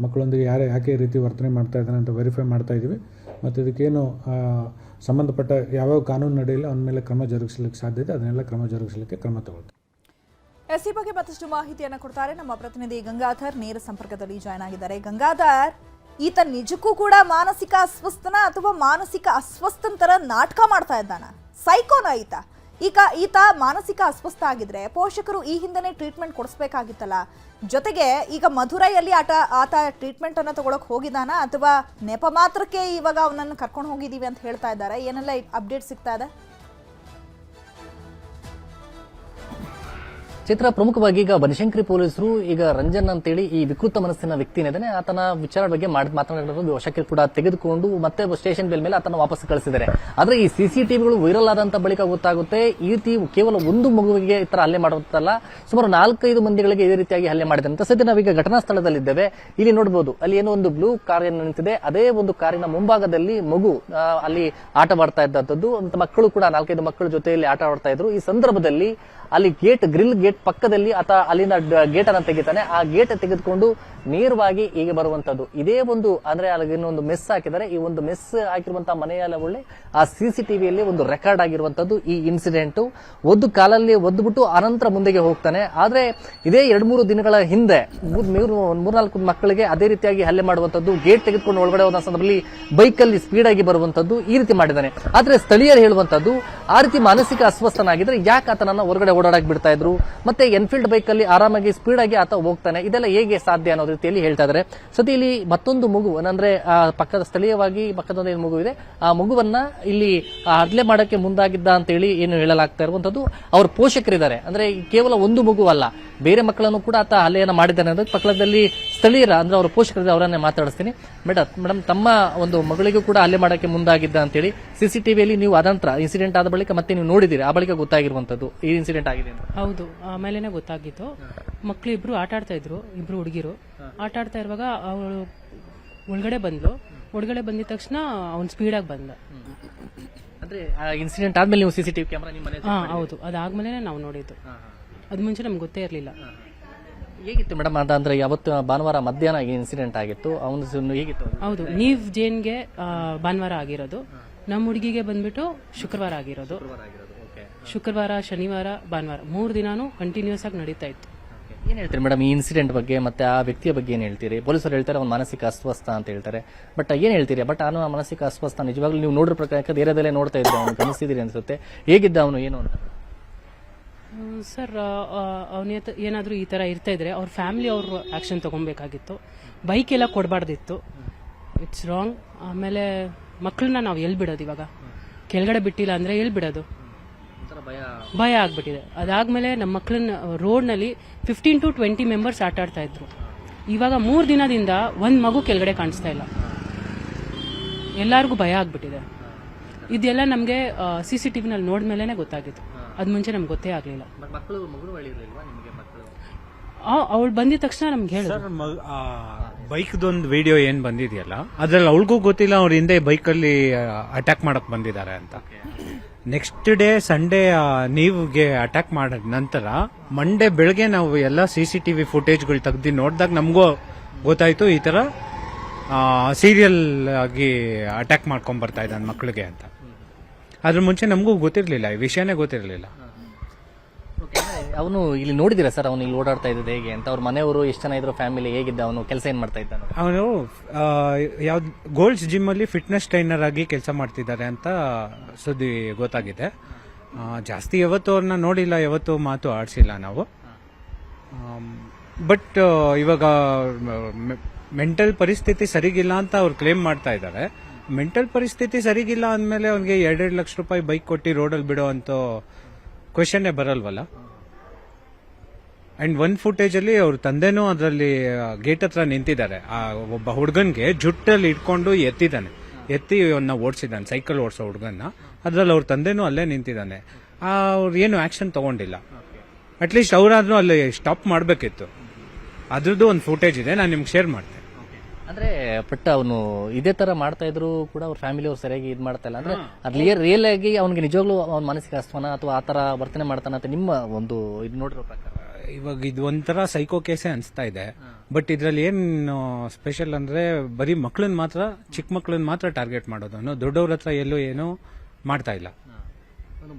ಮಕ್ಕಳೊಂದಿಗೆ ಯಾಕೆ ಈ ರೀತಿ ವರ್ತನೆ ಮಾಡ್ತಾ ಇದ್ದಾನೆ ಅಂತ ವೆರಿಫೈ ಮಾಡ್ತಾ ಇದ್ದೀವಿ. ಮತ್ತು ಇದಕ್ಕೇನು ಸಂಬಂಧಪಟ್ಟ ಯಾವ್ಯಾವ ಕಾನೂನು ನಡೆಯಿಲ್ಲ ಅವನ ಮೇಲೆ ಕ್ರಮ ಜರುಗಿಸಲಿಕ್ಕೆ ಸಾಧ್ಯತೆ, ಅದನ್ನೆಲ್ಲ ಕ್ರಮ ಜರುಗಿಸಲಿಕ್ಕೆ ಕ್ರಮ ತಗೊಳ್ತೀವಿ. ಈ ಬಗ್ಗೆ ಮತ್ತಷ್ಟು ಮಾಹಿತಿಯನ್ನು ಕೊಡ್ತಾರೆ ನಮ್ಮ ಪ್ರತಿನಿಧಿ ಗಂಗಾಧರ್, ನೇರ ಸಂಪರ್ಕದಲ್ಲಿ ಜಾಯ್ನ್ ಆಗಿದ್ದಾರೆ. ಗಂಗಾಧರ್, ಈತ ನಿಜಕ್ಕೂ ಕೂಡ ಮಾನಸಿಕ ಅಸ್ವಸ್ಥನ ಅಥವಾ ಮಾನಸಿಕ ಅಸ್ವಸ್ಥನ ನಾಟಕ ಮಾಡ್ತಾ ಇದ್ದಾನ? ಸೈಕೋನ ಈತ ಮಾನಸಿಕ ಅಸ್ವಸ್ಥ ಆಗಿದ್ರೆ ಪೋಷಕರು ಈ ಹಿಂದೆನೇ ಟ್ರೀಟ್ಮೆಂಟ್ ಕೊಡಿಸ್ಬೇಕಾಗಿತ್ತಲ್ಲ. ಜೊತೆಗೆ ಈಗ ಮಧುರೈಯಲ್ಲಿ ಆತ ಟ್ರೀಟ್ಮೆಂಟ್ ಅನ್ನ ತಗೊಳಕ್ ಹೋಗಿದ್ದಾನ ಅಥವಾ ನೆಪ ಮಾತ್ರಕ್ಕೆ ಇವಾಗ ಅವನನ್ನು ಕರ್ಕೊಂಡು ಹೋಗಿದೀವಿ ಅಂತ ಹೇಳ್ತಾ ಇದ್ದಾರೆ? ಏನೆಲ್ಲ ಅಪ್ಡೇಟ್ ಸಿಗ್ತಾ ಇದೆ? ಚಿತ್ರ ಪ್ರಮುಖವಾಗಿ ಈಗ ಬನಶಂಕರಿ ಪೊಲೀಸರು ಈಗ ರಂಜನ್ ಅಂತೇಳಿ ಈ ವಿಕೃತ ಮನಸ್ಸಿನ ವ್ಯಕ್ತಿ ಏನಿದ್ದಾನೆ ಆತನ ವಿಚಾರ ಬಗ್ಗೆ ಮಾತನಾಡಿರೋದು ವಶಕ್ಕೆ ಕೂಡ ತೆಗೆದುಕೊಂಡು ಮತ್ತೆ ಸ್ಟೇಷನ್ ಬೇಲ್ ಮೇಲೆ ಆತನ ವಾಪಸ್ ಕಳಿಸಿದ್ದಾರೆ. ಆದ್ರೆ ಈ CCTVಗಳು ವೈರಲ್ ಆದಂತ ಬಳಿಕ ಗೊತ್ತಾಗುತ್ತೆ ಈ ರೀತಿ ಕೇವಲ ಒಂದು ಮಗುವಿಗೆ ಈ ತರ ಹಲ್ಲೆ ಮಾಡುತ್ತಲ್ಲ, ಸುಮಾರು 4-5 ಮಂದಿಗಳಿಗೆ ಇದೇ ರೀತಿಯಾಗಿ ಹಲ್ಲೆ ಮಾಡಿದೆ ಅಂತ. ಸದ್ಯ ನಾವೀಗ ಘಟನಾ ಸ್ಥಳದಲ್ಲಿದ್ದೇವೆ. ಇಲ್ಲಿ ನೋಡಬಹುದು, ಅಲ್ಲಿ ಏನೋ ಒಂದು ಬ್ಲೂ ಕಾರ್ ನಿಂತಿದೆ. ಅದೇ ಒಂದು ಕಾರಿನ ಮುಂಭಾಗದಲ್ಲಿ ಮಗು ಅಲ್ಲಿ ಆಟವಾಡ್ತಾ ಇದ್ದಂಥದ್ದು. ಮಕ್ಕಳು ಕೂಡ 4-5 ಮಕ್ಕಳ ಜೊತೆಯಲ್ಲಿ ಆಟ ಆಡ್ತಾ ಇದ್ರು. ಈ ಸಂದರ್ಭದಲ್ಲಿ ಅಲ್ಲಿ ಗ್ರಿಲ್ ಗೇಟ್ ಪಕ್ಕದಲ್ಲಿ ಆತ ಅಲ್ಲಿಂದ ಗೇಟ್ ಅನ್ನ ತೆಗಿತಾನೆ. ಆ ಗೇಟ್ ತೆಗೆದುಕೊಂಡು ನೇರವಾಗಿ ಹೀಗೆ ಬರುವಂತದ್ದು. ಇದೇ ಒಂದು ಅಂದ್ರೆ ಅಲ್ಲಿ ಇನ್ನೊಂದು ಮೆಸ್ ಹಾಕಿದ್ದಾರೆ. ಈ ಒಂದು ಮೆಸ್ ಹಾಕಿರುವಂತಹ ಮನೆಯ ಒಳ್ಳೆ ಆ ಸಿಸಿಟಿವಿಯಲ್ಲಿ ಒಂದು ರೆಕಾರ್ಡ್ ಆಗಿರುವಂತದ್ದು ಈ ಇನ್ಸಿಡೆಂಟ್. ಒಂದು ಕಾಲಲ್ಲಿ ಒದ್ಬಿಟ್ಟು ಅನಂತರ ಮುಂದೆಗೆ ಹೋಗ್ತಾನೆ. ಆದ್ರೆ ಇದೇ 2-3 ದಿನಗಳ ಹಿಂದೆ 3-4 ಮಕ್ಕಳಿಗೆ ಅದೇ ರೀತಿಯಾಗಿ ಹಲ್ಲೆ ಮಾಡುವಂತದ್ದು, ಗೇಟ್ ತೆಗೆದುಕೊಂಡು ಒಳಗಡೆ ಹೋದ ಸಂದರ್ಭದಲ್ಲಿ ಬೈಕ್ ಅಲ್ಲಿ ಸ್ಪೀಡ್ ಆಗಿ ಬರುವಂತದ್ದು ಈ ರೀತಿ ಮಾಡಿದ್ದಾನೆ. ಆದ್ರೆ ಸ್ಥಳೀಯರು ಹೇಳುವಂತದ್ದು ಆ ರೀತಿ ಮಾನಸಿಕ ಅಸ್ವಸ್ಥನಾಗಿದ್ರೆ ಯಾಕೆ ಆತನನ್ನ ಹೊರಗಡೆ ಓಡಾಡಕ್ ಬಿಡ್ತಾ ಇದ್ರು, ಮತ್ತೆ ಎನ್ಫೀಲ್ಡ್ ಬೈಕ್ ಅಲ್ಲಿ ಆರಾಮಾಗಿ ಸ್ಪೀಡ್ ಆಗಿ ಆತ ಹೋಗ್ತಾನೆ, ಇದೆಲ್ಲ ಹೇಗೆ ಸಾಧ್ಯ ಅನ್ನೋ ರೀತಿಯಲ್ಲಿ ಹೇಳ್ತಾ ಇದ್ದಾರೆ. ಸತಿ ಇಲ್ಲಿ ಮತ್ತೊಂದು ಮಗು ಅಂದ್ರೆ ಆ ಪಕ್ಕದ ಸ್ಥಳೀಯವಾಗಿ ಪಕ್ಕದೊಂದು ಏನು ಮಗು ಇದೆ, ಆ ಮಗುವನ್ನ ಇಲ್ಲಿ ಹಲ್ಲೆ ಮಾಡಕ್ಕೆ ಮುಂದಾಗಿದ್ದ ಅಂತ ಹೇಳಿ ಏನು ಹೇಳಲಾಗ್ತಾ ಇರುವಂತದ್ದು. ಅವ್ರ ಪೋಷಕರಿದ್ದಾರೆ, ಅಂದ್ರೆ ಕೇವಲ ಒಂದು ಮಗು ಅಲ್ಲ, ಬೇರೆ ಮಕ್ಕಳನ್ನು ಕೂಡ ಆತ ಹಲ್ಲೆಯನ್ನ ಮಾಡಿದ್ದಾನೆ ಅನ್ನೋದು ಪಕ್ಕದಲ್ಲಿ ಸ್ಥಳೀಯರ ಅಂದ್ರೆ ಅವರ ಪೋಷಕರಿದ್ದಾರೆ, ಅವರನ್ನೇ ಮಾತಾಡಿಸ್ತೀನಿ. ಮೇಡಮ್ ತಮ್ಮ ಒಂದು ಮಗಳಿಗೂ ಕೂಡ ಹಲ್ಲೆ ಮಾಡಕ್ಕೆ ಮುಂದಾಗಿದ್ದ ಅಂತೇಳಿ ಸಿಸಿಟಿವಿಯಲ್ಲಿ ನೀವು ಅದಂತರ ಇನ್ಸಿಡೆಂಟ್ ಆದ ಬಳಿಕ ಮತ್ತೆ ನೀವು ನೋಡಿದಿರಿ, ಆ ಬಳಿಕ ಗೊತ್ತಾಗಿರುವಂತದ್ದು ಈ ಇನ್ಸಿಡೆಂಟ್ ಆಗಿದೆ ಅಂತ? ಹೌದು, ಆಮೇಲೆನೆ ಗೊತ್ತಾಗಿತ್ತು. ಮಕ್ಳು ಇಬ್ರು ಆಟ ಆಡ್ತಾ ಇದ್ರು, ಇಬ್ರು ಹುಡುಗಿರು ಆಟ ಆಡ್ತಾ ಇರುವಾಗ ಅವಳು ಒಳಗಡೆ ಬಂದ್ಲು. ಒಳಗಡೆ ಬಂದಿದ ತಕ್ಷಣ ಅವ್ನು ಸ್ಪೀಡಾಗಿ ಬಂದ. ಅಂದ್ರೆ ಇನ್ಸಿಡೆಂಟ್ ಆದ್ಮೇಲೆ ನೀವು ಸಿಸಿಟಿವಿ ಕ್ಯಾಮೆರಾ ನಿಮ್ಮ ಮನೆ ಹೌದು, ಅದಾದ್ಮೇಲೆ ನಾವು ನೋಡಿದ್ದು. ಅದ್ ಮುಂಚೆ ನಮ್ಗೆ ಗೊತ್ತೇ ಇರಲಿಲ್ಲ. ಹೇಗಿತ್ತು ಮೇಡಮ್ ಅಂದ್ರೆ ಯಾವತ್ತು ಭಾನುವಾರ ಮಧ್ಯಾಹ್ನ ಇನ್ಸಿಡೆಂಟ್ ಆಗಿತ್ತು, ಅವನು ಹೇಗಿತ್ತು? ಹೌದು, ನೀವ್ ಜೇನ್ಗೆ ಭಾನುವಾರ ಆಗಿರೋದು, ನಮ್ಮ ಹುಡುಗಿಗೆ ಬಂದ್ಬಿಟ್ಟು ಶುಕ್ರವಾರ ಆಗಿರೋದು. ಶುಕ್ರವಾರ, ಶನಿವಾರ, ಭಾನುವಾರ 3 ದಿನಾನು ಕಂಟಿನ್ಯೂಸ್ ಆಗಿ ನಡೀತಾ ಇತ್ತು. ಏನ್ ಹೇಳ್ತೀರಿ ಮೇಡಮ್ ಈ ಇನ್ಸಿಡೆಂಟ್ ಬಗ್ಗೆ ಮತ್ತೆ ಆ ವ್ಯಕ್ತಿಯ ಬಗ್ಗೆ ಏನ್ ಹೇಳ್ತೀರಿ? ಪೊಲೀಸರು ಹೇಳ್ತಾರೆ ಅವ್ನು ಮಾನಸಿಕ ಅಸ್ವಸ್ಥ ಅಂತ ಹೇಳ್ತಾರೆ, ಬಟ್ ಏನ್ ಹೇಳ್ತೀರಿ? ಬಟ್ ಅವನು ಮಾನಸಿಕ ಅಸ್ವಸ್ಥ ನಿಜವಾಗ್ಲೂ ನೀವು ನೋಡಿರೋ ಪ್ರಕಾರ ಏರಿಯಾದಲ್ಲೇ ನೋಡ್ತಾ ಇದ್ರೆ ಅವನು ಗಮನಿಸಿದಿರಿ ಅನ್ಸುತ್ತೆ, ಹೇಗಿದ್ದ ಅವನು ಏನು ಅಂತ? ಸರ್, ಅವನ ಏನಾದರೂ ಈ ಥರ ಇರ್ತಾ ಇದ್ರೆ ಅವ್ರ ಫ್ಯಾಮಿಲಿ ಅವರು ಆ್ಯಕ್ಷನ್ ತೊಗೊಬೇಕಾಗಿತ್ತು. ಬೈಕ್ ಎಲ್ಲ ಕೊಡಬಾರ್ದಿತ್ತು, ಇಟ್ಸ್ ರಾಂಗ್. ಆಮೇಲೆ ಮಕ್ಕಳನ್ನ ನಾವು ಎಲ್ಲಿ ಬಿಡೋದು ಇವಾಗ? ಕೆಳಗಡೆ ಬಿಟ್ಟಿಲ್ಲ ಅಂದರೆ ಎಲ್ಲಿ ಬಿಡೋದು? ಭಯ ಆಗ್ಬಿಟ್ಟಿದೆ. ಅದಾದ್ಮೇಲೆ ನಮ್ಮ ಮಕ್ಕಳನ್ನ ರೋಡ್ನಲ್ಲಿ 15 to 20 ಮೆಂಬರ್ಸ್ ಆಟ ಆಡ್ತಾ ಇದ್ರು. ಇವಾಗ 3 ದಿನದಿಂದ ಒಂದು ಮಗು ಕೆಳಗಡೆ ಕಾಣಿಸ್ತಾ ಇಲ್ಲ. ಎಲ್ಲರಿಗೂ ಭಯ ಆಗ್ಬಿಟ್ಟಿದೆ. ಇದೆಲ್ಲ ನಮಗೆ CCTVನಲ್ಲಿ ನೋಡ್ಮೇಲೆ ಗೊತ್ತಾಗಿತ್ತು, ಅದ್ ಮುಂಚೆ ನಮ್ಗೆ ಗೊತ್ತೇ ಆಗ್ಲಿಲ್ಲ. ಅವಳು ಬಂದಿದ ತಕ್ಷಣ ನಮ್ಗೆ ಹೇಳಿ ಬೈಕ್ದೊಂದು ವಿಡಿಯೋ ಏನ್ ಬಂದಿದೆಯಲ್ಲ ಅದ್ರಲ್ಲಿ ಅವಳಿಗೂ ಗೊತ್ತಿಲ್ಲ ಅವ್ರ ಹಿಂದೆ ಬೈಕಲ್ಲಿ ಅಟ್ಯಾಕ್ ಮಾಡಕ್ ಬಂದಿದ್ದಾರೆ ಅಂತ. ನೆಕ್ಸ್ಟ್ ಡೇ ಸಂಡೇ ನೀವ್ಗೆ ಅಟ್ಯಾಕ್ ಮಾಡಿದ ನಂತರ ಮಂಡೇ ಬೆಳಗ್ಗೆ ನಾವು ಎಲ್ಲ CCTV ಫುಟೇಜ್ಗಳು ತೆಗ್ದು ನೋಡಿದಾಗ ನಮಗೂ ಗೊತ್ತಾಯ್ತು ಈ ತರ ಸೀರಿಯಲ್ ಆಗಿ ಅಟ್ಯಾಕ್ ಮಾಡ್ಕೊಂಡ್ ಬರ್ತಾ ಇದ್ದಾನೆ ಮಕ್ಳಿಗೆ ಅಂತ. ಅದ್ರ ಮುಂಚೆ ನಮಗೂ ಗೊತ್ತಿರಲಿಲ್ಲ, ಈ ವಿಷಯನೇ ಗೊತ್ತಿರಲಿಲ್ಲ. ಅವನು ಇಲ್ಲಿ ನೋಡಿದಿರಾ ಸರ್, ಅವನು ಇಲ್ಲಿ ಓಡಾಡ್ತಾ ಇದ್ದದ್ದು ಹೇಗೆ ಅಂತ? ಅವ್ರ ಮನೆಯವರು ಎಷ್ಟು ಜನ ಇದ್ರು, ಫ್ಯಾಮಿಲಿ ಹೇಗಿದ್ದ, ಅವನು ಕೆಲಸ ಏನ್ ಮಾಡ್ತಾ ಇದ್ದಾನೆ? ಅವನು ಯಾವ್ದು ಗೋಲ್ಡ್ಸ್ ಜಿಮ್ ಅಲ್ಲಿ ಫಿಟ್ನೆಸ್ ಟ್ರೈನರ್ ಆಗಿ ಕೆಲಸ ಮಾಡ್ತಿದ್ದಾರೆ ಅಂತ ಸುದ್ದಿ ಗೊತ್ತಾಗಿದೆ. ಜಾಸ್ತಿ ಯಾವತ್ತು ಅವ್ರನ್ನ ನೋಡಿಲ್ಲ, ಯಾವತ್ತು ಮಾತು ಆಡಿಸಿಲ್ಲ ನಾವು. ಬಟ್ ಇವಾಗ ಮೆಂಟಲ್ ಪರಿಸ್ಥಿತಿ ಸರಿಗಿಲ್ಲ ಅಂತ ಅವ್ರು ಕ್ಲೇಮ್ ಮಾಡ್ತಾ ಇದ್ದಾರೆ. ಮೆಂಟಲ್ ಪರಿಸ್ಥಿತಿ ಸರಿಗಿಲ್ಲ ಅಂದಮೇಲೆ ಅವ್ನಿಗೆ 2 ಲಕ್ಷ ರೂಪಾಯಿ ಬೈಕ್ ಕೊಟ್ಟು ರೋಡಲ್ಲಿ ಬಿಡೋ ಅಂತ ಕ್ವೆಶನ್ನೇ ಬರಲ್ವಲ್ಲ. ಅಂಡ್ ಒಂದು ಫುಟೇಜ್ ಅಲ್ಲಿ ಅವ್ರ ತಂದೆನೂ ಅದರಲ್ಲಿ ಗೇಟ್ ಹತ್ರ ನಿಂತಿದ್ದಾರೆ. ಒಬ್ಬ ಹುಡುಗನ್ಗೆ ಜುಟ್ಟಲ್ಲಿ ಇಟ್ಕೊಂಡು ಎತ್ತಿ ಅವನ್ನ ಓಡಿಸಿದ್ದಾನೆ, ಸೈಕಲ್ ಓಡಿಸೋ ಹುಡುಗನ್ನ. ಅದ್ರಲ್ಲಿ ಅವ್ರ ತಂದೆನೂ ಅಲ್ಲೇ ನಿಂತಿದ್ದಾನೆ. ಅವ್ರು ಏನು ಆಕ್ಷನ್ ತಗೊಂಡಿಲ್ಲ. ಅಟ್ಲೀಸ್ಟ್ ಅವರಾದ್ರೂ ಅಲ್ಲಿ ಸ್ಟಾಪ್ ಮಾಡಬೇಕಿತ್ತು. ಅದ್ರದ್ದು ಒಂದು ಫುಟೇಜ್ ಇದೆ, ನಾನು ನಿಮ್ಗೆ ಶೇರ್ ಮಾಡ್ತೇನೆ. ಅಂದ್ರೆ ಬಟ್ ಅವನು ಇದೇ ತರ ಮಾಡ್ತಾ ಇದ್ರು ಕೂಡ ಅವ್ರ ಫ್ಯಾಮಿಲಿ ಅವ್ರು ಸರಿಯಾಗಿ ಇದು ಮಾಡ್ತಾ ಇಲ್ಲ ಅಂದ್ರೆ ಅದು ರಿಯಲ್ ಆಗಿ ಅವನಿಗೆ ನಿಜವಾಗ್ಲೂ ಅವ್ನ ಮಾನಸಿಕ ಅಸ್ವಸ್ಥನ ಅಥವಾ ಆ ತರ ವರ್ತನೆ ಮಾಡ್ತಾನ ಅಂತ ನಿಮ್ಮ ಒಂದು ಇದು ನೋಡಿರೋ ಪ್ರಕಾರ? ಇವಾಗ ಇದು ಒಂಥರ ಸೈಕೋ ಕೇಸೇ ಅನಿಸ್ತಾ ಇದೆ. ಬಟ್ ಇದ್ರಲ್ಲಿ ಏನು ಸ್ಪೆಷಲ್ ಅಂದ್ರೆ ಬರೀ ಮಕ್ಕಳನ್ನ ಮಾತ್ರ, ಚಿಕ್ಕ ಮಕ್ಕಳನ್ನ ಮಾತ್ರ ಟಾರ್ಗೆಟ್ ಮಾಡೋದು, ದೊಡ್ಡವ್ರ ಹತ್ರ ಎಲ್ಲೂ ಏನು ಮಾಡ್ತಾ ಇಲ್ಲ.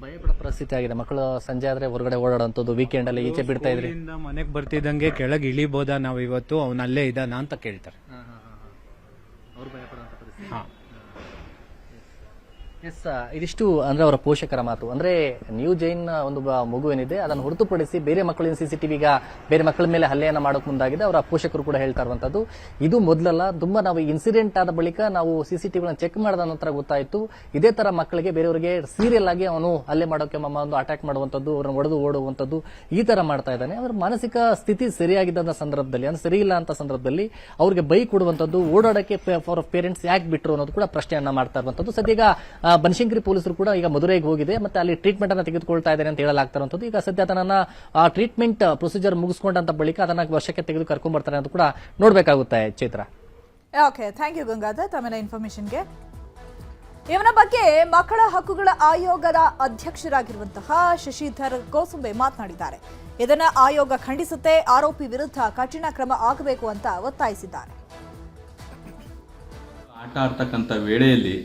ಭಯ ಪಡೋ ಪರಿಸ್ಥಿತಿ ಆಗಿದೆ. ಮಕ್ಕಳು ಸಂಜೆ ಆದ್ರೆ ಹೊರಗಡೆ ಓಡಾಡೋಂಥದ್ದು, ವೀಕೆಂಡ್ ಅಲ್ಲಿ ಈಚೆ ಬಿಡ್ತಾ ಇದ್ರಿ. ಮನೆಗೆ ಬರ್ತಿದ್ದಂಗೆ ಕೆಳಗೆ ಇಳಿಬೋದಾ ನಾವು ಇವತ್ತು, ಅವನ ಅಲ್ಲೇ ಇದ್ದಾನ ಅಂತ ಕೇಳ್ತಾರೆ. ಎಸ್, ಇದಿಷ್ಟು ಅಂದ್ರೆ ಅವರ ಪೋಷಕರ ಮಾತು. ಅಂದ್ರೆ ನ್ಯೂ ಜೈನ್ ಒಂದು ಮಗು ಏನಿದೆ ಅದನ್ನು ಹೊರತುಪಡಿಸಿ ಬೇರೆ ಮಕ್ಕಳಿನ CCTV ಈಗ ಬೇರೆ ಮಕ್ಕಳ ಮೇಲೆ ಹಲ್ಲೆಯನ್ನ ಮಾಡೋಕೆ ಮುಂದಾಗಿದೆ. ಅವರ ಪೋಷಕರು ಕೂಡ ಹೇಳ್ತಾ ಇರುವಂತದ್ದು ಇದು ಮೊದಲಲ್ಲ. ತುಂಬಾ ನಾವು ಇನ್ಸಿಡೆಂಟ್ ಆದ ಬಳಿಕ ನಾವು CCTV ಚೆಕ್ ಮಾಡಿದ ನಂತರ ಗೊತ್ತಾಯ್ತು ಇದೇ ತರ ಮಕ್ಕಳಿಗೆ ಬೇರೆಯವರಿಗೆ ಸೀರಿಯಲ್ ಆಗಿ ಅವನು ಹಲ್ಲೆ ಮಾಡೋಕೆ ಒಂದು ಅಟ್ಯಾಕ್ ಮಾಡುವಂತದ್ದು, ಅವ್ರನ್ನ ಹೊಡೆದು ಓಡುವಂತದ್ದು ಈ ತರ ಮಾಡ್ತಾ ಇದ್ದಾನೆ. ಅವರ ಮಾನಸಿಕ ಸ್ಥಿತಿ ಸರಿಯಾಗಿದ್ದ ಸಂದರ್ಭದಲ್ಲಿ ಅಂದ್ರೆ ಸರಿ ಇಲ್ಲ ಅಂತ ಸಂದರ್ಭದಲ್ಲಿ ಅವ್ರಿಗೆ ಬೈಕ್ ಕೊಡುವಂತದ್ದು, ಓಡಾಡಕ್ಕೆ ಫಾರ್ ಪೇರೆಂಟ್ಸ್ ಯಾಕೆ ಬಿಟ್ರು ಅನ್ನೋದು ಕೂಡ ಪ್ರಶ್ನೆಯನ್ನ ಮಾಡ್ತಾ ಇರುವಂತದ್ದು. ಸದ್ಯ ಬನಶಂಕರಿ ಪೊಲೀಸರು ಕೂಡ ಈಗ ಮದುರೈಗೆ ಹೋಗಿದೆ, ಮತ್ತೆ ಅಲ್ಲಿ ಟ್ರೀಟ್ಮೆಂಟ್ ಅನ್ನ ತೆಗೆದುಕೊಳ್ತಾ ಇದ್ದಾರೆ ಅಂತ ಹೇಳಲಾಗ್ತಾ ಇರುವಂತದ್ದು. ಈಗ ಸದ್ಯ ತನ್ನ ಟ್ರೀಟ್ಮೆಂಟ್ ಪ್ರೊಸೀಜರ್ ಮುಗಿಸ್ಕೊಂಡಂತ ಬಳಿಕ ಅದನ್ನ ವಶಕ್ಕೆ ತೆಗೆದು ಕರ್ಕೊಂಡ್ ಬರ್ತಾರೆ ಅಂತ ಕೂಡ ನೋಡ್ಬೇಕಾಗುತ್ತೆ. Chaitra, okay, thank you Gangadhar ತಮ್ಮೆಲ್ಲ ಇನ್ಫಾರ್ಮೇಶನ್ಗೆ. ಇವನ ಬಗ್ಗೆ ಮಕ್ಕಳ ಹಕ್ಕುಗಳ ಆಯೋಗದ ಅಧ್ಯಕ್ಷರಾಗಿರುವಂತಹ ಶಶಿಧರ್ ಕೋಸುಂಬೆ ಮಾತನಾಡಿದ್ದಾರೆ. ಇದನ್ನ ಆಯೋಗ ಖಂಡಿಸುತ್ತೆ, ಆರೋಪಿ ವಿರುದ್ಧ ಕಠಿಣ ಕ್ರಮ ಆಗಬೇಕು ಅಂತ ಒತ್ತಾಯಿಸಿದ್ದಾರೆ. ಆಟ ಆಡ್ತಕ್ಕಂಥ ವೇಳೆಯಲ್ಲಿ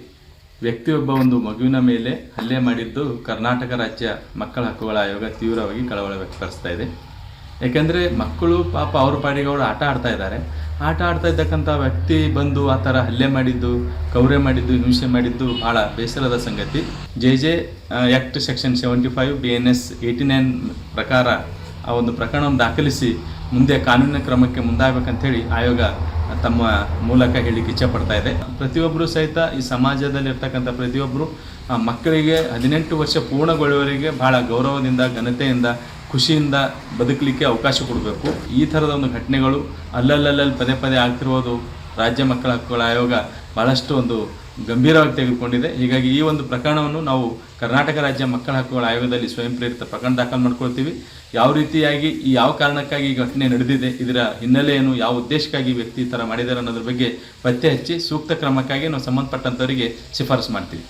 ವ್ಯಕ್ತಿಯೊಬ್ಬ ಒಂದು ಮಗುವಿನ ಮೇಲೆ ಹಲ್ಲೆ ಮಾಡಿದ್ದು ಕರ್ನಾಟಕ ರಾಜ್ಯ ಮಕ್ಕಳ ಹಕ್ಕುಗಳ ಆಯೋಗ ತೀವ್ರವಾಗಿ ಕಳವಳ ವ್ಯಕ್ತಪಡಿಸ್ತಾ ಇದೆ. ಯಾಕೆಂದರೆ ಮಕ್ಕಳು ಪಾಪ ಅವ್ರ ಪಾಡಿಗೆ ಅವರು ಆಟ ಆಡ್ತಾ ಇದ್ದಾರೆ. ಆಟ ಆಡ್ತಾ ಇದ್ದಕ್ಕಂಥ ವ್ಯಕ್ತಿ ಬಂದು ಆ ಥರ ಹಲ್ಲೆ ಮಾಡಿದ್ದು, ಕೌರೆ ಮಾಡಿದ್ದು, ಹಿಂಸೆ ಮಾಡಿದ್ದು ಭಾಳ ಬೇಸರದ ಸಂಗತಿ. ಜೆ ಆ್ಯಕ್ಟ್ ಸೆಕ್ಷನ್ 75 BNS 89 ಪ್ರಕಾರ ಆ ಒಂದು ಪ್ರಕರಣವನ್ನು ದಾಖಲಿಸಿ ಮುಂದೆ ಕಾನೂನಿನ ಕ್ರಮಕ್ಕೆ ಮುಂದಾಗಬೇಕಂತೇಳಿ ಆಯೋಗ ತಮ್ಮ ಮೂಲಕ ಹೇಳಿಕ್ಕೆ ಇಚ್ಛೆಪಡ್ತಾ ಇದೆ. ಪ್ರತಿಯೊಬ್ಬರು ಸಹಿತ ಈ ಸಮಾಜದಲ್ಲಿರ್ತಕ್ಕಂಥ ಪ್ರತಿಯೊಬ್ಬರು ಮಕ್ಕಳಿಗೆ 18 ವರ್ಷ ಪೂರ್ಣಗೊಳ್ಳುವವರೆಗೆ ಭಾಳ ಗೌರವದಿಂದ, ಘನತೆಯಿಂದ, ಖುಷಿಯಿಂದ ಬದುಕಲಿಕ್ಕೆ ಅವಕಾಶ ಕೊಡಬೇಕು. ಈ ಥರದ ಒಂದು ಘಟನೆಗಳು ಅಲ್ಲಲ್ಲಿ ಪದೇ ಆಗ್ತಿರೋದು ರಾಜ್ಯ ಮಕ್ಕಳ ಹಕ್ಕುಗಳ ಆಯೋಗ ಭಾಳಷ್ಟು ಒಂದು ಗಂಭೀರವಾಗಿ ತೆಗೆದುಕೊಂಡಿದೆ. ಹೀಗಾಗಿ ಈ ಒಂದು ಪ್ರಕರಣವನ್ನು ನಾವು ಕರ್ನಾಟಕ ರಾಜ್ಯ ಮಕ್ಕಳ ಹಕ್ಕುಗಳ ಆಯೋಗದಲ್ಲಿ ಸ್ವಯಂ ಪ್ರೇರಿತ ಪ್ರಕರಣ ದಾಖಲು ಮಾಡ್ಕೊಳ್ತೀವಿ. ಯಾವ ರೀತಿಯಾಗಿ ಯಾವ ಕಾರಣಕ್ಕಾಗಿ ಈ ಘಟನೆ ನಡೆದಿದೆ, ಇದರ ಹಿನ್ನೆಲೆ ಏನು, ಯಾವ ಉದ್ದೇಶಕ್ಕಾಗಿ ವ್ಯಕ್ತಿ ಈ ಥರ ಮಾಡಿದ್ದಾರೆ ಅನ್ನೋದ್ರ ಬಗ್ಗೆ ಪತ್ತೆ ಹಚ್ಚಿ ಸೂಕ್ತ ಕ್ರಮಕ್ಕಾಗಿ ನಾವು ಸಂಬಂಧಪಟ್ಟಂಥವರಿಗೆ ಶಿಫಾರಸು ಮಾಡ್ತೀವಿ.